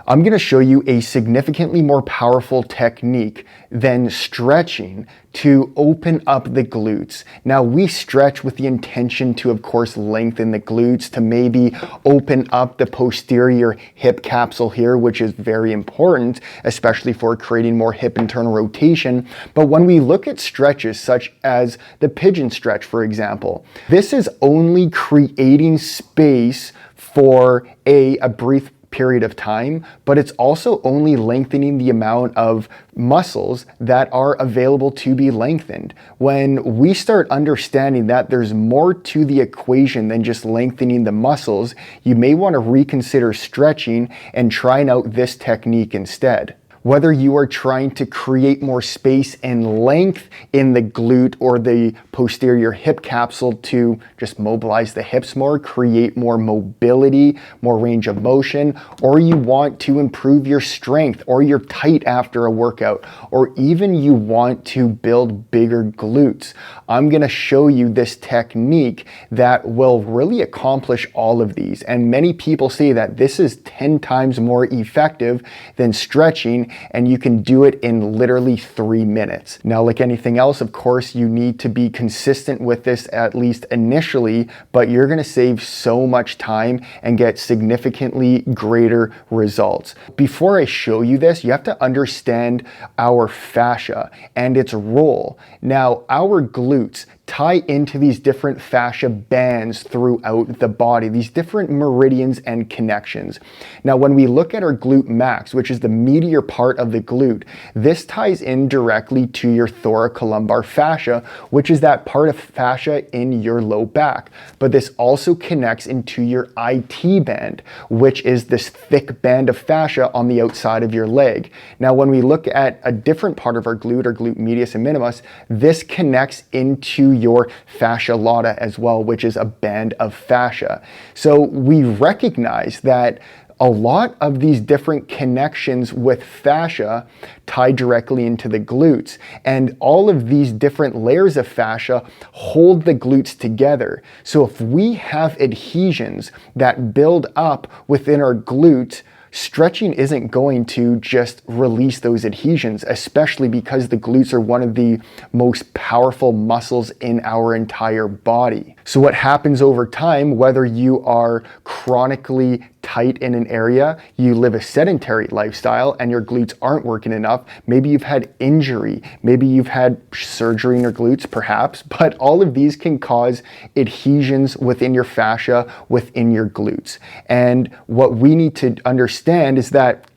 I'm going to show you a significantly more powerful technique than stretching to open up the glutes. Now, we stretch with the intention to, of course, lengthen the glutes, to maybe open up the posterior hip capsule here, which is very important, especially for creating more hip internal rotation. But when we look at stretches such as the pigeon stretch, for example, this is only creating space for a brief period of time, but it's also only lengthening the amount of muscles that are available to be lengthened. When we start understanding that there's more to the equation than just lengthening the muscles, you may want to reconsider stretching and trying out this technique instead. Whether you are trying to create more space and length in the glute or the posterior hip capsule to just mobilize the hips more, create more mobility, more range of motion, or you want to improve your strength, or you're tight after a workout, or even you want to build bigger glutes, I'm going to show you this technique that will really accomplish all of these. And many people say that this is 10 times more effective than stretching, and you can do it in literally 3 minutes. Now, like anything else, of course, you need to be consistent with this at least initially, but you're going to save so much time and get significantly greater results. Before I show you this, you have to understand our fascia and its role. Now, our glutes tie into these different fascia bands throughout the body, these different meridians and connections. Now, when we look at our glute max, which is the meatier part of the glute, this ties in directly to your thoracolumbar fascia, which is that part of fascia in your low back. But this also connects into your IT band, which is this thick band of fascia on the outside of your leg. Now, when we look at a different part of our glute medius and minimus, this connects into your fascia lata as well, which is a band of fascia. So we recognize that a lot of these different connections with fascia tie directly into the glutes, and all of these different layers of fascia hold the glutes together. So if we have adhesions that build up within our glutes, stretching isn't going to just release those adhesions, especially because the glutes are one of the most powerful muscles in our entire body. So what happens over time, whether you are chronically tight in an area, you live a sedentary lifestyle and your glutes aren't working enough, maybe you've had injury, maybe you've had surgery in your glutes perhaps, but all of these can cause adhesions within your fascia, within your glutes. And what we need to understand is that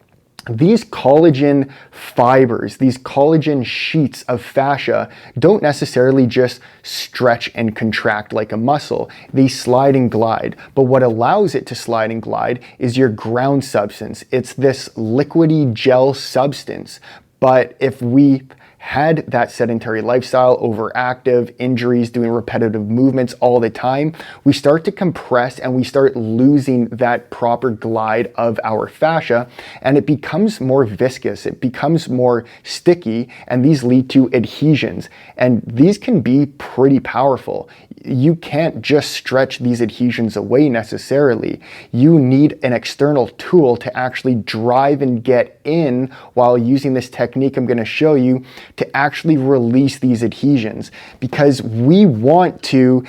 these collagen fibers, these collagen sheets of fascia don't necessarily just stretch and contract like a muscle. They slide and glide. But what allows it to slide and glide is your ground substance. It's this liquidy gel substance. But if we had that sedentary lifestyle, overactive, injuries, doing repetitive movements all the time, we start to compress and we start losing that proper glide of our fascia, and it becomes more viscous, it becomes more sticky, and these lead to adhesions. And these can be pretty powerful. You can't just stretch these adhesions away necessarily. You need an external tool to actually drive and get in while using this technique I'm going to show you to actually release these adhesions, because we want to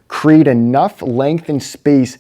create enough length and space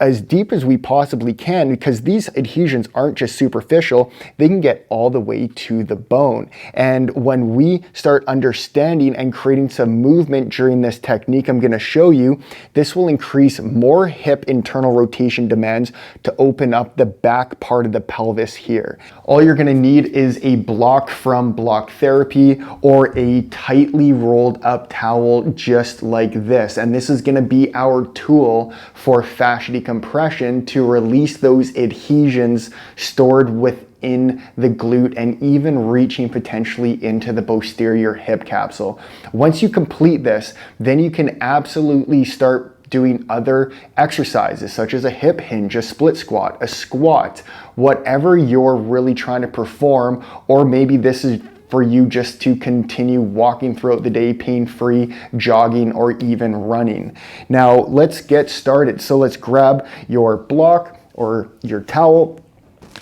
as deep as we possibly can, because these adhesions aren't just superficial, they can get all the way to the bone. And when we start understanding and creating some movement during this technique I'm going to show you, this will increase more hip internal rotation demands to open up the back part of the pelvis here. All you're going to need is a block from Block Therapy or a tightly rolled up towel just like this. And this is going to be our tool for fascia decompression to release those adhesions stored within the glute and even reaching potentially into the posterior hip capsule. Once you complete this, then you can absolutely start doing other exercises such as a hip hinge, a split squat, a squat, whatever you're really trying to perform, or maybe this is for you just to continue walking throughout the day pain-free, jogging, or even running. Now let's get started. So let's grab your block or your towel,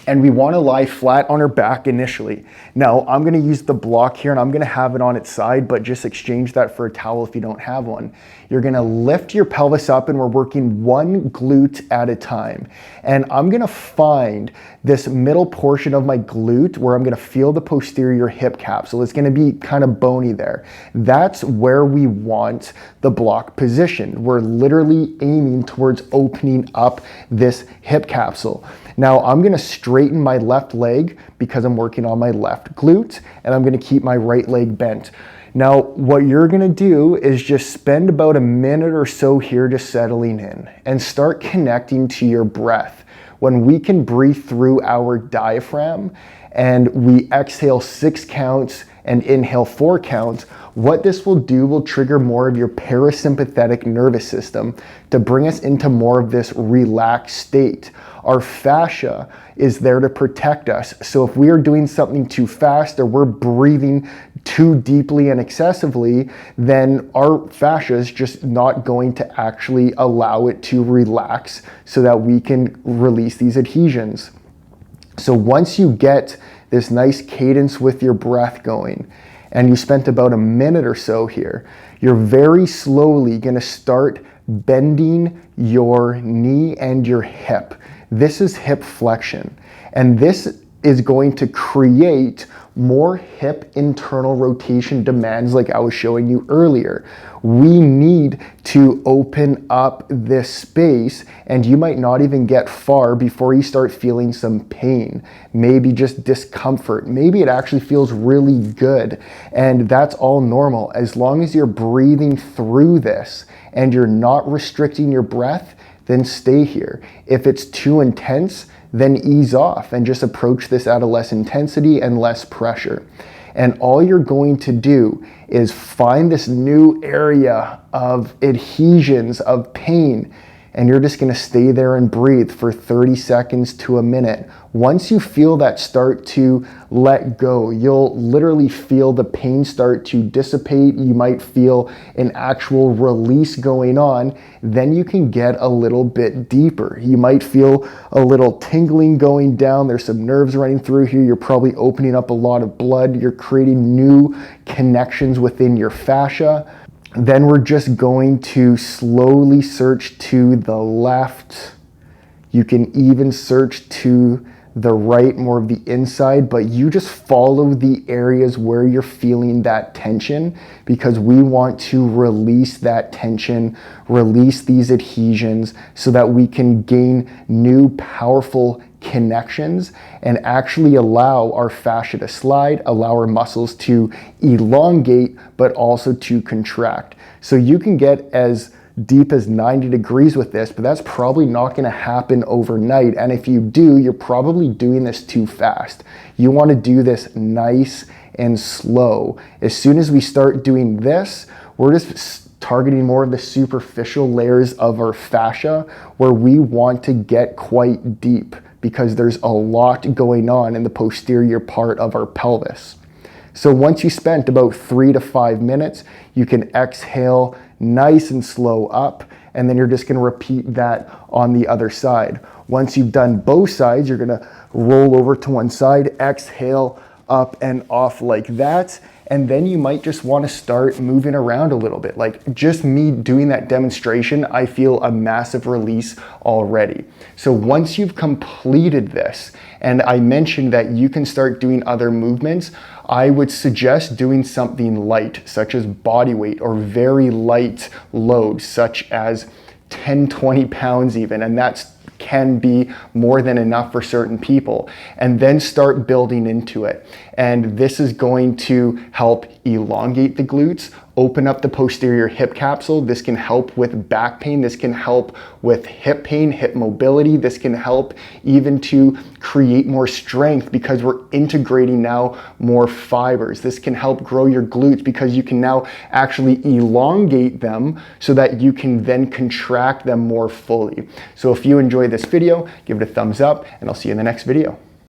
and we want to lie flat on our back initially. Now, I'm going to use the block here and I'm going to have it on its side, but just exchange that for a towel if you don't have one. You're going to lift your pelvis up and we're working one glute at a time. And I'm going to find this middle portion of my glute where I'm going to feel the posterior hip capsule. It's going to be kind of bony there. That's where we want the block position. We're literally aiming towards opening up this hip capsule. Now I'm going to straighten my left leg because I'm working on my left glute, and I'm going to keep my right leg bent. Now what you're going to do is just spend about a minute or so here just settling in and start connecting to your breath. When we can breathe through our diaphragm and we exhale 6 counts and inhale 4 counts, what this will do will trigger more of your parasympathetic nervous system to bring us into more of this relaxed state. Our fascia is there to protect us. So if we are doing something too fast or we're breathing too deeply and excessively, then our fascia is just not going to actually allow it to relax so that we can release these adhesions. So once you get this nice cadence with your breath going, and you spent about a minute or so here, you're very slowly going to start bending your knee and your hip. This is hip flexion, and this is going to create more hip internal rotation demands like I was showing you earlier. We need to open up this space, and you might not even get far before you start feeling some pain, maybe just discomfort. Maybe it actually feels really good, and that's all normal. As long as you're breathing through this and you're not restricting your breath, then stay here. If it's too intense, then ease off and just approach this at a less intensity and less pressure. And all you're going to do is find this new area of adhesions, of pain, and you're just going to stay there and breathe for 30 seconds to a minute. Once you feel that start to let go, you'll literally feel the pain start to dissipate. You might feel an actual release going on. Then you can get a little bit deeper. You might feel a little tingling going down. There's some nerves running through here. You're probably opening up a lot of blood. You're creating new connections within your fascia. Then we're just going to slowly search to the left. You can even search to the right, more of the inside, but you just follow the areas where you're feeling that tension, because we want to release that tension, release these adhesions so that we can gain new powerful connections and actually allow our fascia to slide, allow our muscles to elongate, but also to contract. So you can get as deep as 90 degrees with this, but that's probably not going to happen overnight. And if you do, you're probably doing this too fast. You want to do this nice and slow. As soon as we start doing this, we're just targeting more of the superficial layers of our fascia where we want to get quite deep, because there's a lot going on in the posterior part of our pelvis. So once you spent about 3 to 5 minutes, you can exhale nice and slow up, and then you're just going to repeat that on the other side. Once you've done both sides, you're going to roll over to one side, exhale up and off like that. And then you might just want to start moving around a little bit. Like just me doing that demonstration, I feel a massive release already. So once you've completed this, and I mentioned that you can start doing other movements, I would suggest doing something light, such as body weight, or very light loads, such as 10, 20 pounds even, and that's can be more than enough for certain people, and then start building into it. And this is going to help elongate the glutes, open up the posterior hip capsule. This can help with back pain. This can help with hip pain, hip mobility. This can help even to create more strength because we're integrating now more fibers. This can help grow your glutes because you can now actually elongate them so that you can then contract them more fully. So if you enjoyed this video, give it a thumbs up, and I'll see you in the next video.